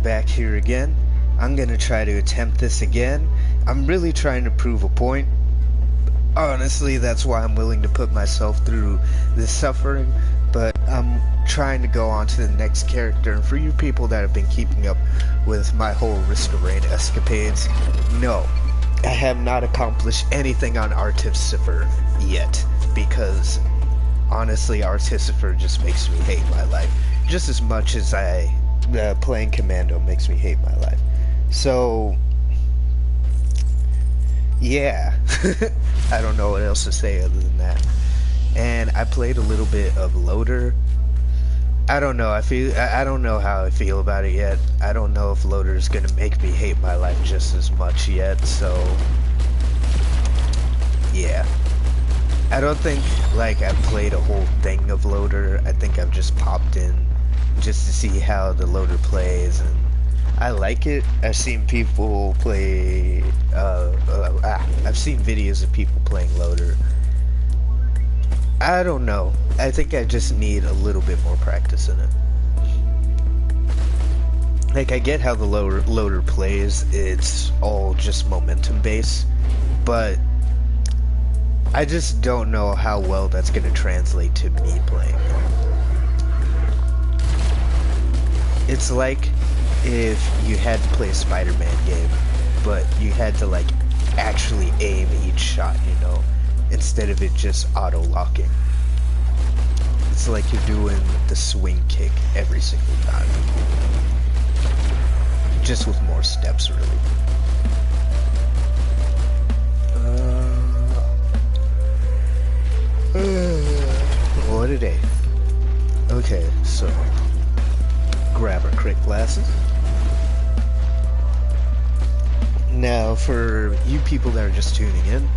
back here again. I'm gonna try to attempt this again. I'm really trying to prove a point. Honestly, that's why I'm willing to put myself through this suffering, but I'm trying to go on to the next character. And for you people that have been keeping up with my whole Risk of Rain escapades, no, I have not accomplished anything on Artificer yet, because honestly, Artificer just makes me hate my life just as much as playing Commando makes me hate my life. So yeah, I don't know what else to say other than that. And I played a little bit of Loader. I don't know. I don't know how I feel about it yet. I don't know if Loader is gonna make me hate my life just as much yet. So yeah, I don't think like I've played a whole thing of Loader. I think I've just popped in just to see how the Loader plays, and I like it. I've seen people play. I've seen videos of people playing Loader. I don't know. I think I just need a little bit more practice in it. Like, I get how the loader plays. It's all just momentum based, but I just don't know how well that's going to translate to me playing. It's like if you had to play a Spider-Man game, but you had to like actually aim each shot, you know, instead of it just auto-locking. It's like you're doing the swing kick every single time, just with more steps, really. What a day. Okay, so grab our crit glasses. Now, for you people that are just tuning in,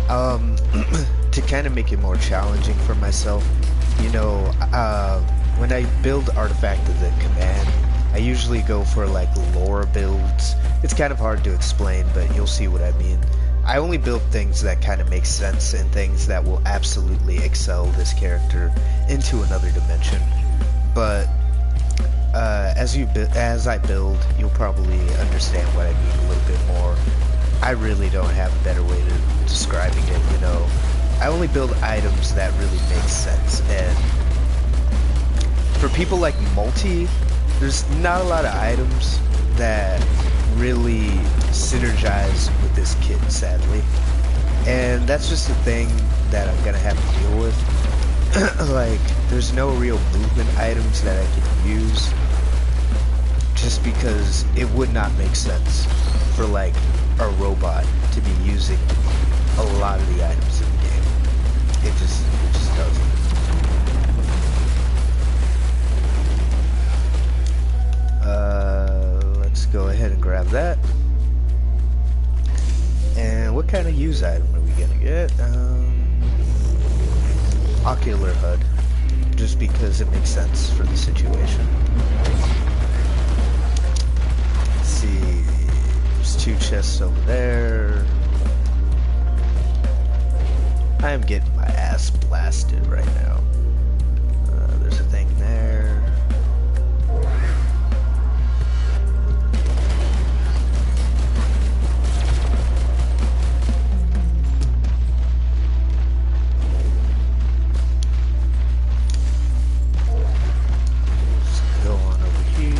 to kind of make it more challenging for myself, you know, when I build Artifact of the Command, I usually go for like lore builds. It's kind of hard to explain, but you'll see what I mean. I only build things that kind of make sense and things that will absolutely excel this character into another dimension. But as I build, you'll probably understand what I mean a little bit more. I really don't have a better way to describing it, you know. I only build items that really make sense, and for people like Multi, there's not a lot of items that really synergize with this kit, sadly. And that's just the thing that I'm gonna have to deal with. Like, there's no real movement items that I can use, just because it would not make sense for like a robot to be using a lot of the items in the game. It just doesn't. Let's go ahead and grab that. And what kind of use item are we gonna get? Ocular HUD, just because it makes sense for the situation. Let's see, there's two chests over there. I am getting my ass blasted right now. There's a thing there. Let's go on over here.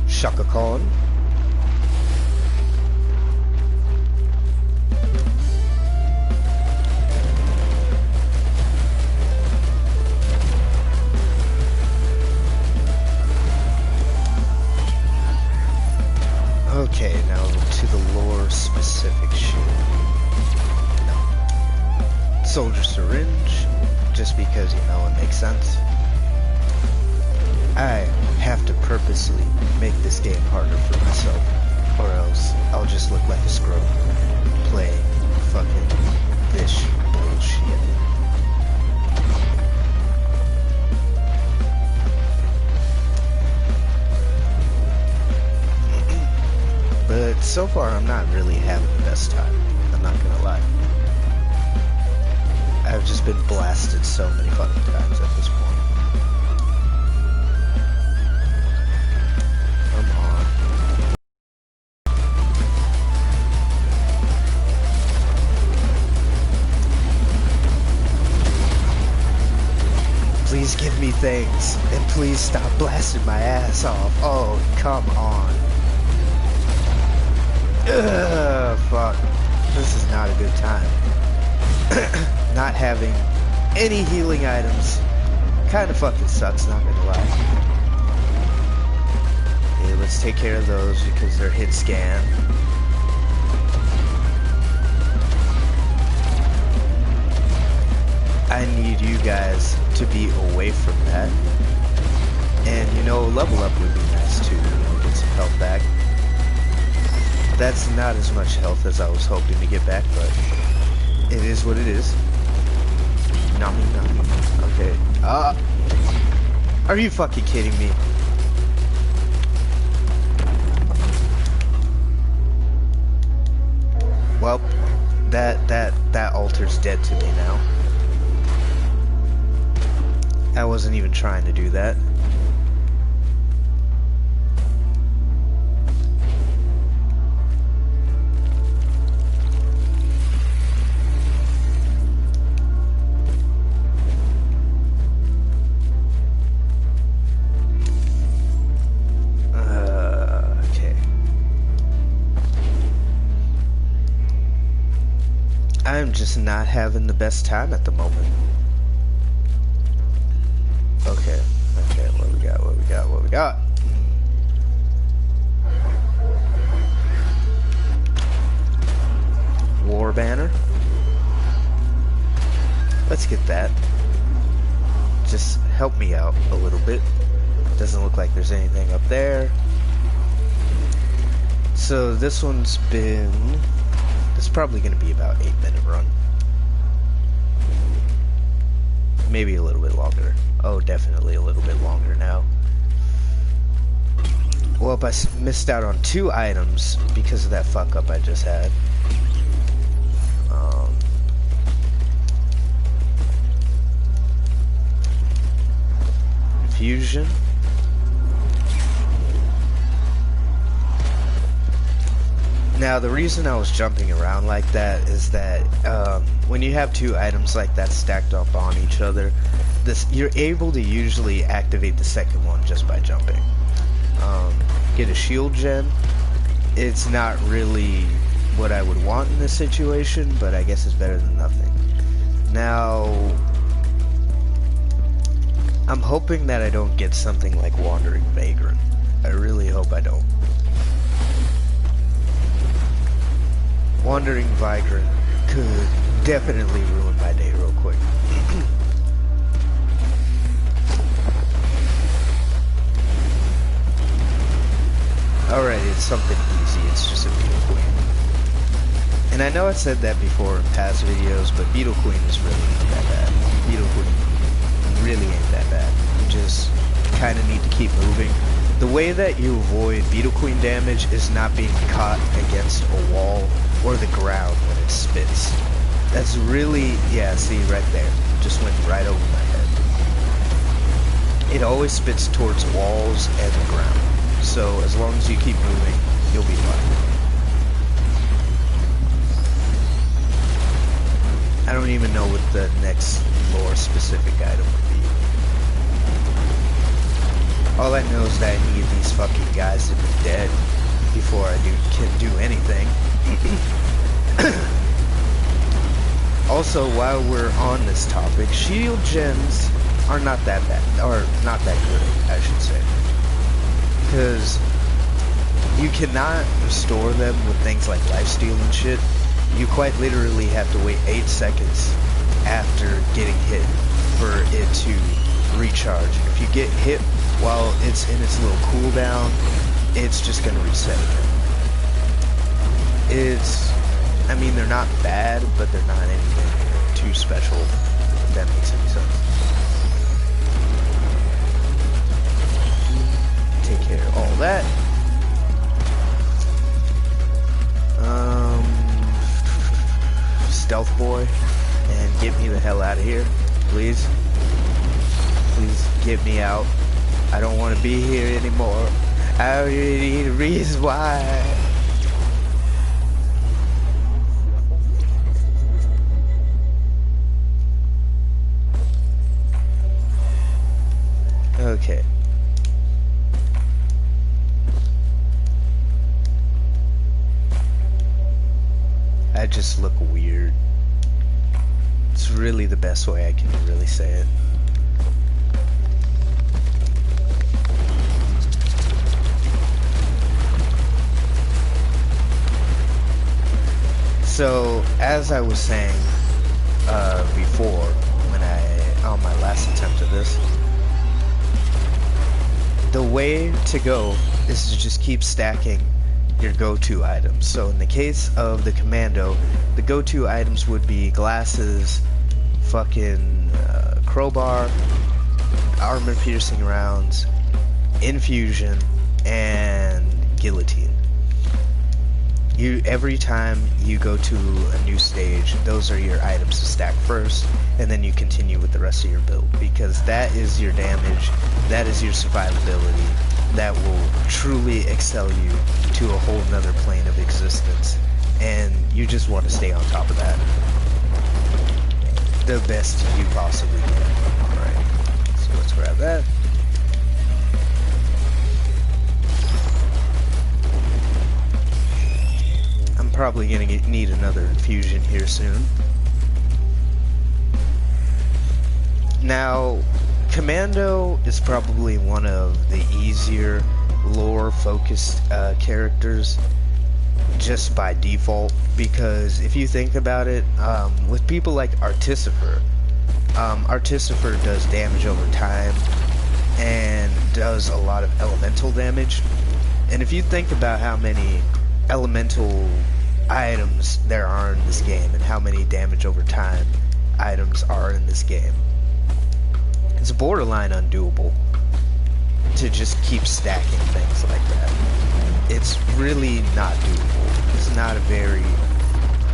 Shaka Khan. Okay, now to the lore specific shit. No. Soldier Syringe, just because, you know, it makes sense. I have to purposely make this game harder for myself, or else I'll just look like a scrub playing fucking this bullshit. But so far I'm not really having the best time. I'm not gonna lie. I've just been blasted so many fucking times at this point. Come on. Please give me things, and please stop blasting my ass off. Oh, come on. Ugh, fuck. This is not a good time. Not having any healing items kinda fucking sucks, not gonna lie. Okay, let's take care of those because they're hit scan. I need you guys to be away from that. And, you know, level up would be nice too, you know, get some health back. That's not as much health as I was hoping to get back, but it is what it is. Nami, nami. Okay. Are you fucking kidding me? Well, that altar's dead to me now. I wasn't even trying to do that. Okay. I'm just not having the best time at the moment. Okay, what we got? War banner. Let's get that. Just help me out a little bit. Doesn't look like there's anything up there. So this one's been... It's probably going to be about 8-minute run. Maybe a little bit longer. Oh, definitely a little bit longer now. Well, I missed out on 2 items because of that fuck up I just had. Fusion. Now, the reason I was jumping around like that is that when you have 2 items like that stacked up on each other, you're able to usually activate the second one just by jumping. Get a shield gem. It's not really what I would want in this situation, but I guess it's better than nothing. Now, I'm hoping that I don't get something like Wandering Vagrant. I really hope I don't. Wandering Vagrant could definitely ruin my day real quick. Alright, it's something easy. It's just a Beetle Queen. And I know I said that before in past videos, but Beetle Queen is really not that bad. Beetle Queen really ain't that bad. You just kind of need to keep moving. The way that you avoid Beetle Queen damage is not being caught against a wall or the ground when it spits. That's really, yeah, see right there. Just went right over my head. It always spits towards walls and the ground. So as long as you keep moving, you'll be fine. I don't even know what the next lore specific item would be. All I know is that I need these fucking guys to be dead before I can do anything. Also, while we're on this topic, shield gens are not that bad, or not that good, I should say. Because you cannot restore them with things like lifesteal and shit. You quite literally have to wait 8 seconds after getting hit for it to recharge. And if you get hit while it's in its little cooldown, it's just gonna reset again. I mean, they're not bad, but they're not anything too special, if that makes any sense. Take care of all that. stealth boy and get me the hell out of here, please. Please get me out. I don't want to be here anymore. I already need a reason why. Okay. I just look weird. It's really the best way I can really say it. So, as I was saying before, on my last attempt at this, the way to go is to just keep stacking your go-to items. So in the case of the commando, the go-to items would be glasses, fucking crowbar, armor-piercing rounds, infusion, and guillotine. Every time you go to a new stage, those are your items to stack first, and then you continue with the rest of your build, because that is your damage, that is your survivability, that will truly excel you to a whole nother plane of existence, and you just want to stay on top of that the best you possibly can. Alright, so let's grab that. Probably gonna need another infusion here soon. Now, Commando is probably one of the easier lore-focused characters just by default, because if you think about it, with people like Artificer, Artificer does damage over time and does a lot of elemental damage. And if you think about how many elemental items there are in this game and how many damage over time items are in this game, it's borderline undoable to just keep stacking things like that. It's really not doable. It's not a very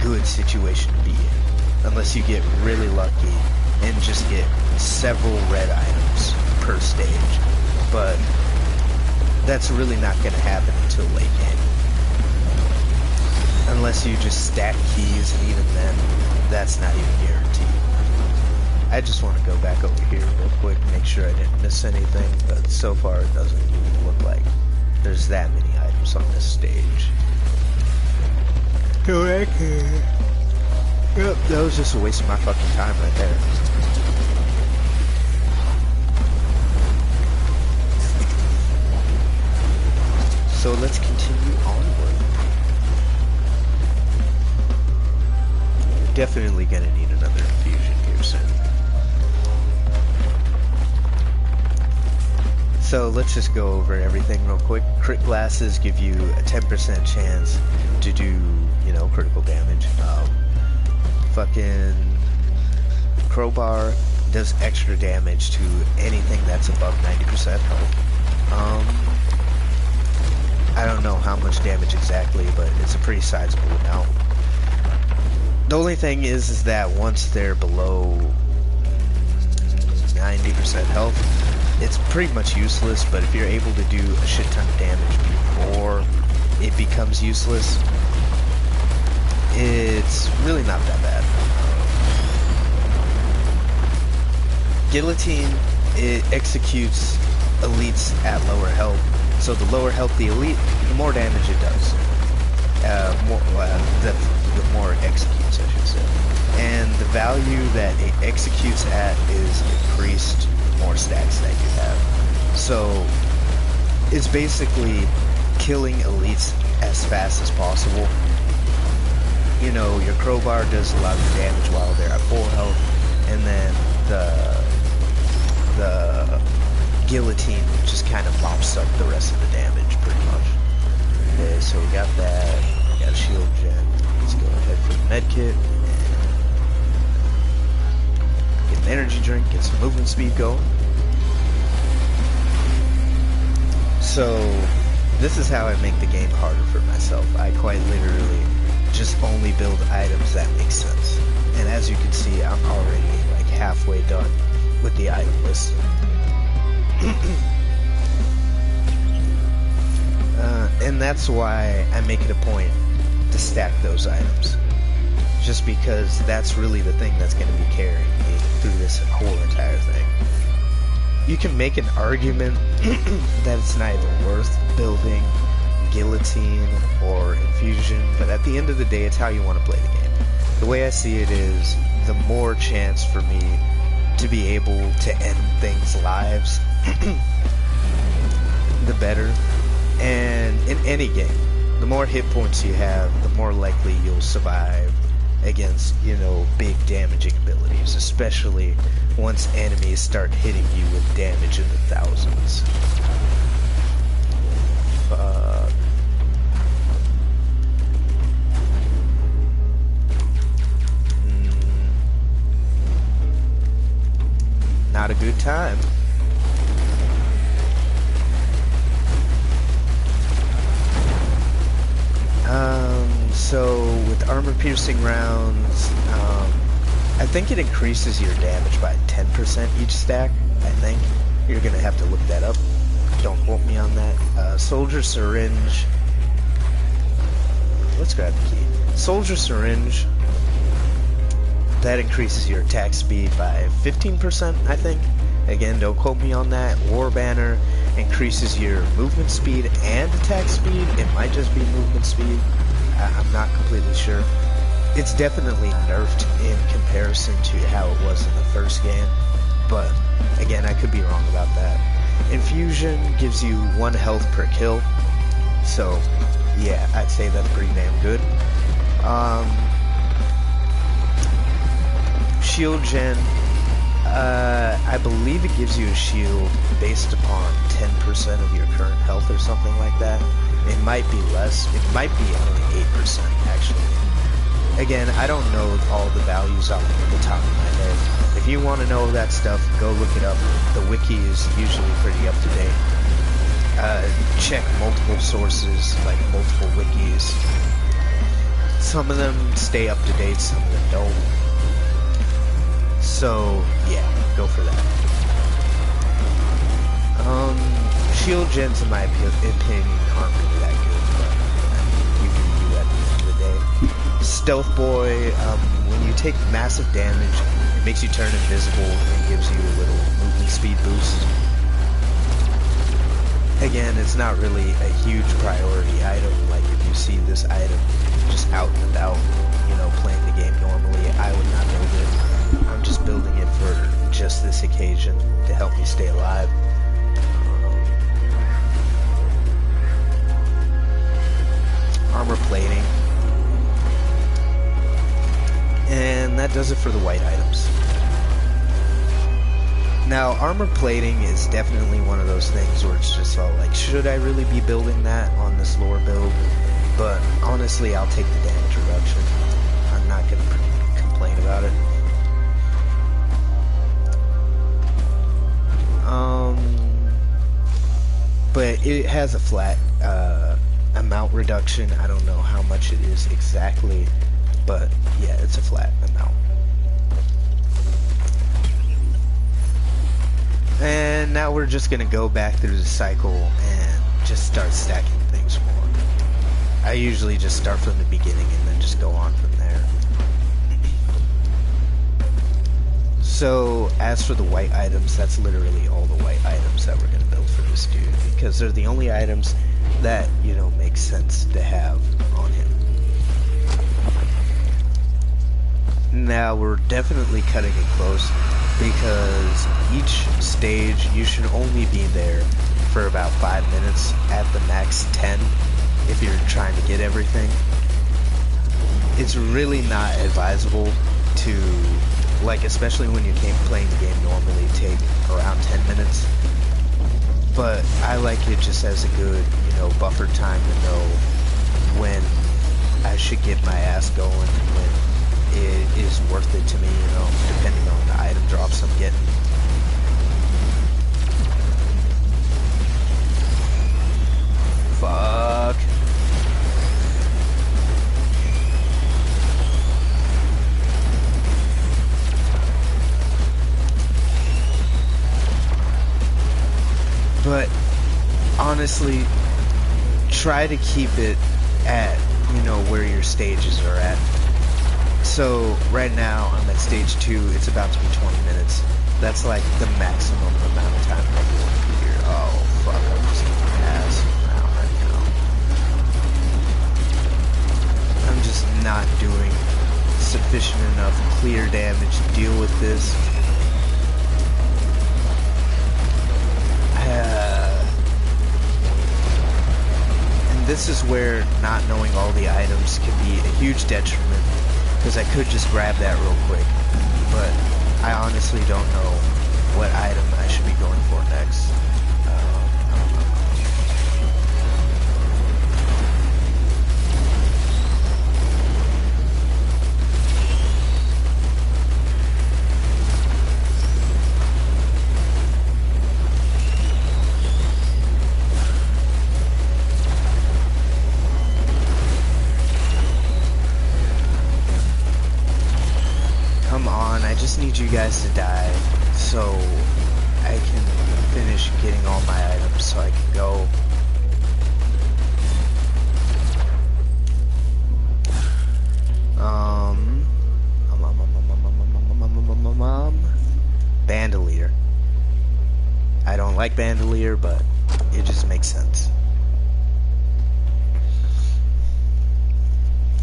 good situation to be in unless you get really lucky and just get several red items per stage, but that's really not going to happen until late game. Unless you just stack keys, and even then, that's not even guaranteed. I just want to go back over here real quick and make sure I didn't miss anything, but so far it doesn't even look like there's that many items on this stage. Go back here. Yep, that was just a waste of my fucking time right there. So let's continue onward. Definitely gonna need another infusion here soon. So let's just go over everything real quick. Crit glasses give you a 10% chance to do, you know, critical damage. Fucking crowbar does extra damage to anything that's above 90% health. I don't know how much damage exactly, but it's a pretty sizable amount. The only thing is that once they're below 90% health, it's pretty much useless, but if you're able to do a shit ton of damage before it becomes useless, it's really not that bad. Guillotine, it executes elites at lower health, so the lower health the elite, the more damage it does. The more it executes, I should say. And the value that it executes at is increased the more stacks that you have. So it's basically killing elites as fast as possible. You know, your crowbar does a lot of damage while they're at full health, and then the guillotine just kind of mops up the rest of the damage pretty much. Okay, so we got that. We got a shield gen. Let's go ahead for the medkit. Get an energy drink, get some movement speed going. So, this is how I make the game harder for myself. I quite literally just only build items that make sense. And as you can see, I'm already like halfway done with the item list. And that's why I make it a point to stack those items. Just because that's really the thing that's going to be carrying me through this whole entire thing. You can make an argument that it's not even worth building Guillotine or Infusion, but at the end of the day, it's how you want to play the game. The way I see it is, the more chance for me to be able to end things' lives, the better. And in any game, the more hit points you have, the more likely you'll survive against, you know, big damaging abilities, especially once enemies start hitting you with damage in the thousands. Not a good time. So with armor-piercing rounds, I think it increases your damage by 10% each stack, I think. You're gonna have to look that up. Don't quote me on that. Soldier Syringe. Let's grab the key. Soldier Syringe. That increases your attack speed by 15%, I think. Again, don't quote me on that. War Banner increases your movement speed and attack speed. It might just be movement speed. I'm not completely sure. It's definitely nerfed in comparison to how it was in the first game, but again, I could be wrong about that. Infusion gives you 1 health per kill, so yeah, I'd say that's pretty damn good. Shield Gen, I believe it gives you a shield based upon 10% of your current health or something like that. It might be less. It might be only 8%, actually. Again, I don't know all the values off the top of my head. If you want to know that stuff, go look it up. The wiki is usually pretty up to date. Check multiple sources, like multiple wikis. Some of them stay up to date, some of them don't. So, yeah, go for that. Shield gens, in my opinion, aren't really that good, but you can do at the end of the day. Stealth Boy, when you take massive damage, it makes you turn invisible and gives you a little movement speed boost. Again, it's not really a huge priority item. Like, if you see this item just out and about, you know, playing the game normally, I would not build it. I'm just building it for just this occasion to help me stay alive. Armor plating. And that does it for the white items. Now, armor plating is definitely one of those things where it's just all like, should I really be building that on this lore build? But honestly, I'll take the damage reduction. I'm not going to complain about it. But it has a flat amount reduction. I don't know how much it is exactly, but yeah, it's a flat amount. And now we're just gonna go back through the cycle and just start stacking things more. I usually just start from the beginning and then just go on from there. So as for the white items, that's literally all the white items that we're gonna build for this dude, because they're the only items that, you know, make sense to have on him. Now we're definitely cutting it close, because each stage you should only be there for about 5 minutes, at the max 10 if you're trying to get everything. It's really not advisable to, like, especially when you came playing the game normally, take around 10 minutes. But I like it just as a good, you know, buffer time to know when I should get my ass going and when it is worth it to me, you know, depending on the item drops I'm getting. Fuck. honestly, try to keep it at, you know, where your stages are at. So right now I'm at stage 2. It's about to be 20 minutes. That's like the maximum amount of time that you want to be here. Oh fuck, I'm just getting ass around right now. I'm just not doing sufficient enough clear damage to deal with this. And this is where not knowing all the items can be a huge detriment, because I could just grab that real quick, but I honestly don't know what item I should be going for next. Come on, I just need you guys to die so I can finish getting all my items so I can go. Bandolier. I don't like Bandolier, but it just makes sense.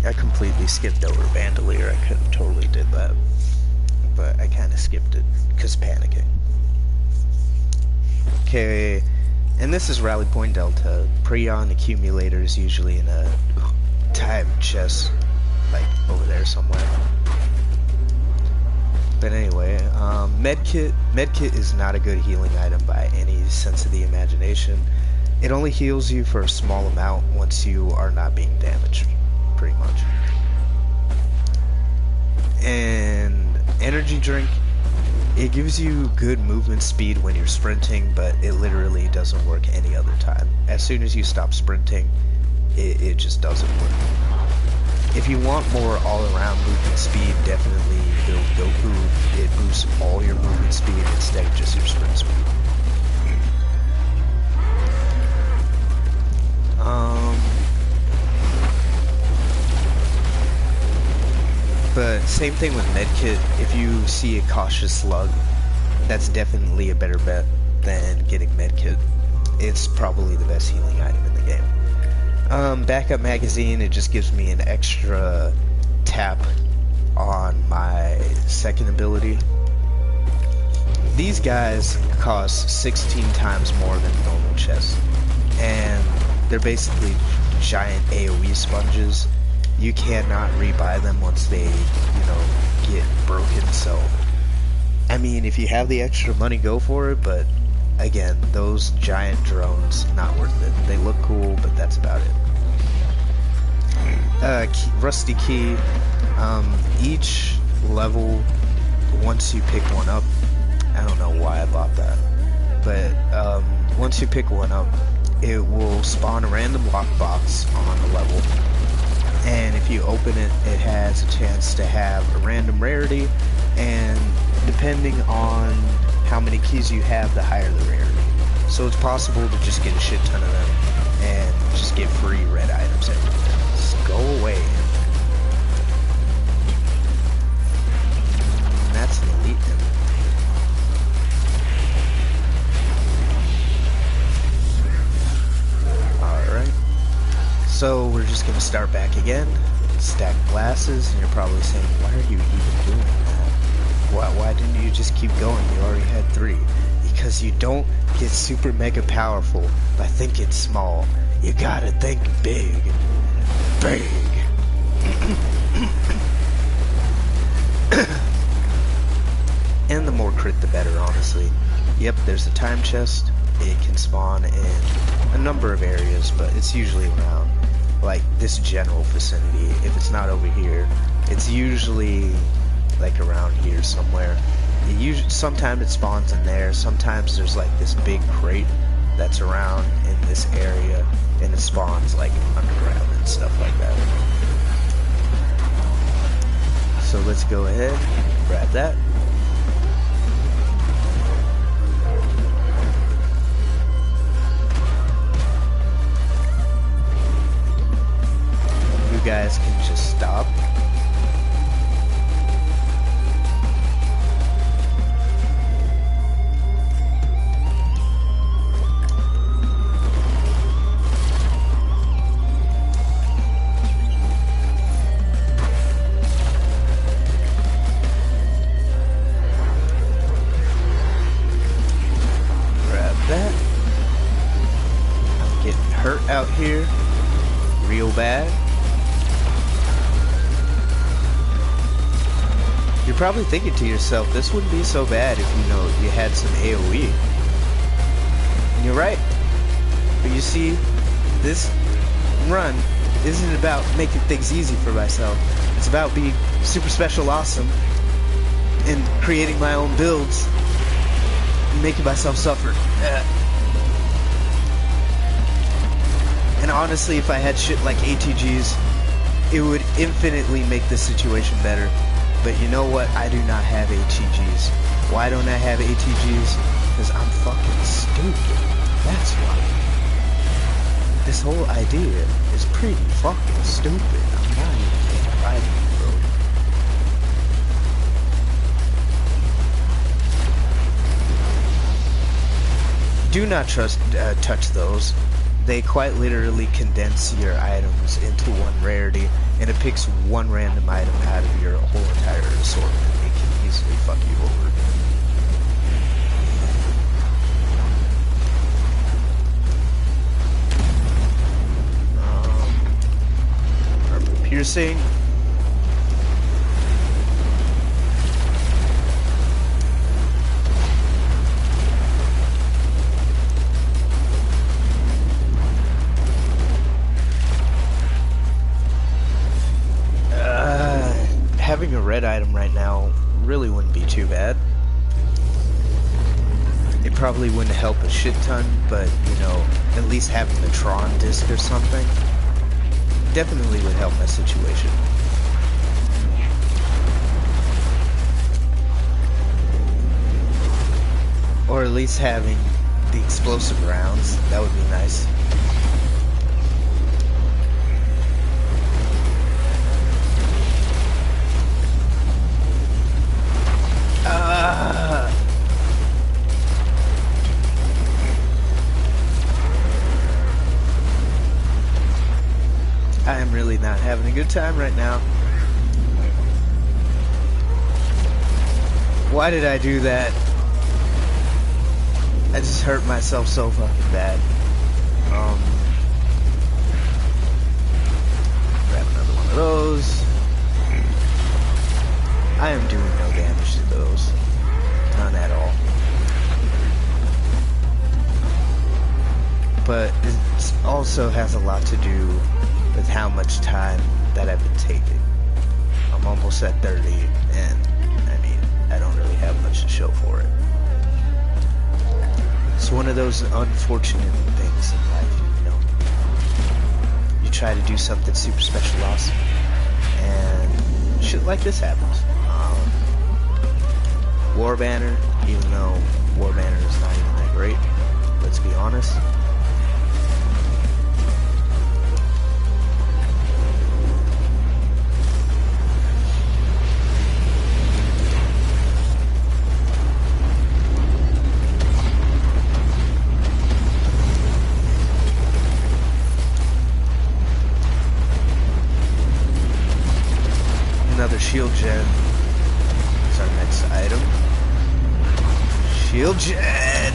I completely skipped over Bandolier. I could have totally did that, but I kind of skipped it because panicking. Okay, and this is Rally Point Delta. Prion accumulator is usually in a time chest, like over there somewhere. But anyway, medkit. Medkit is not a good healing item by any sense of the imagination. It only heals you for a small amount once you are not being damaged, pretty much. And energy drink, it gives you good movement speed when you're sprinting, but it literally doesn't work any other time. As soon as you stop sprinting, it just doesn't work. If you want more all-around movement speed, definitely build Goku. It boosts all your movement speed instead of just your sprint speed. But same thing with medkit. If you see a cautious slug, that's definitely a better bet than getting medkit. It's probably the best healing item in the game. Backup magazine, it just gives me an extra tap on my second ability. These guys cost 16 times more than normal chests, and they're basically giant AoE sponges. You cannot rebuy them once they, you know, get broken. So, I mean, if you have the extra money, go for it, but again, those giant drones, not worth it. They look cool, but that's about it. Rusty key. Each level, once you pick one up, I don't know why I bought that, but once you pick one up, it will spawn a random lockbox on a level, and if you open it, it has a chance to have a random rarity, and depending on how many keys you have, the higher the rarity. So it's possible to just get a shit ton of them and just get free red items everywhere. Just go away. And that's an elite imp. Alright. So we're just gonna start back again. Stack glasses, and you're probably saying, why are you even doing that? Why didn't you just keep going? You already had 3. Because you don't get super mega powerful by thinking small. You gotta think big. Big. And the more crit, the better, honestly. Yep, there's a time chest. It can spawn in a number of areas, but it's usually around, like, this general vicinity. If it's not over here, it's usually like around here somewhere. Sometimes it spawns in there. Sometimes there's like this big crate that's around in this area, and it spawns like underground and stuff like that. So let's go ahead, grab that. guys can just stop. Out here real bad. You're probably thinking to yourself, this wouldn't be so bad if you had some AoE. And you're right. But you see, this run isn't about making things easy for myself. It's about being super special awesome and creating my own builds and making myself suffer. And honestly, if I had shit like ATGs, it would infinitely make this situation better. But you know what? I do not have ATGs. Why don't I have ATGs? Because I'm fucking stupid. That's why. This whole idea is pretty fucking stupid. I'm not even fighting, bro. Do not touch those. They quite literally condense your items into one rarity, and it picks one random item out of your whole entire assortment. It can easily fuck you over. Purple piercing. Having a red item right now really wouldn't be too bad. It probably wouldn't help a shit ton, but at least having the Tron disc or something definitely would help my situation. Or at least having the explosive rounds, that would be nice. I am really not having a good time right now. Why did I do that? I just hurt myself so fucking bad. Grab another one of those. I am doing no damage to those. None at all. But it also has a lot to do with how much time that I've been taking. I'm almost at 30, and I mean, I don't really have much to show for it. It's one of those unfortunate things in life, You try to do something super special awesome, and shit like this happens. War Banner, even though War Banner is not even that great, let's be honest. Another shield gen is our next item. Shield gen!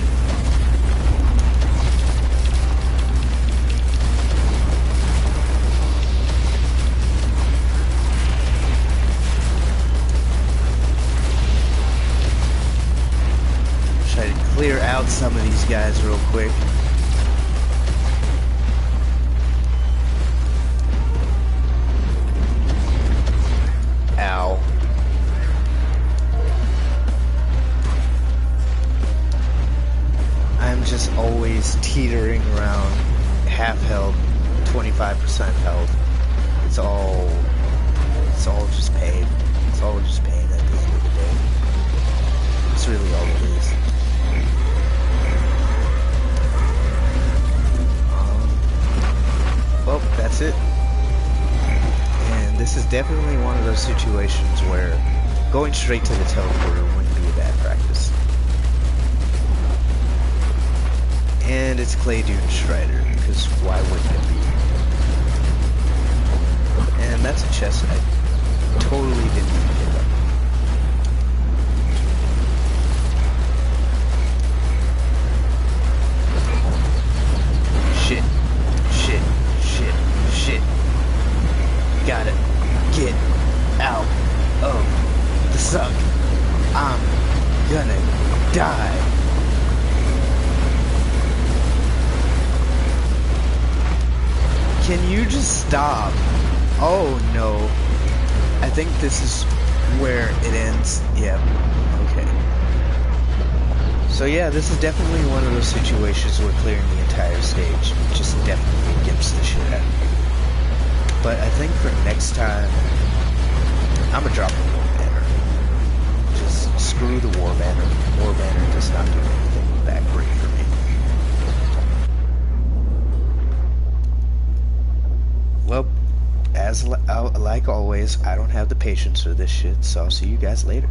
Try to clear out some of these guys real quick. Ow. I'm just always teetering around half health, 25% health. It's all just pain. It's all just pain at the end of the day. It's really all it is. Well, that's it. definitely one of those situations where going straight to the teleporter wouldn't be a bad practice. And it's Clay Dune Strider, because why wouldn't it be? And that's a chest I totally didn't even pick up. Shit. Shit. Shit. Shit. Gotta get out of the suck. I'm gonna die. Can you just stop? Oh no. I think this is where it ends. Yeah. Okay. So yeah, this is definitely one of those situations where clearing the entire stage just definitely gets the shit out of you. But I think for next time, I'm gonna drop the War Banner. Just screw the War Banner. War Banner does not do anything that great for me. Well, as like always, I don't have the patience for this shit, so I'll see you guys later.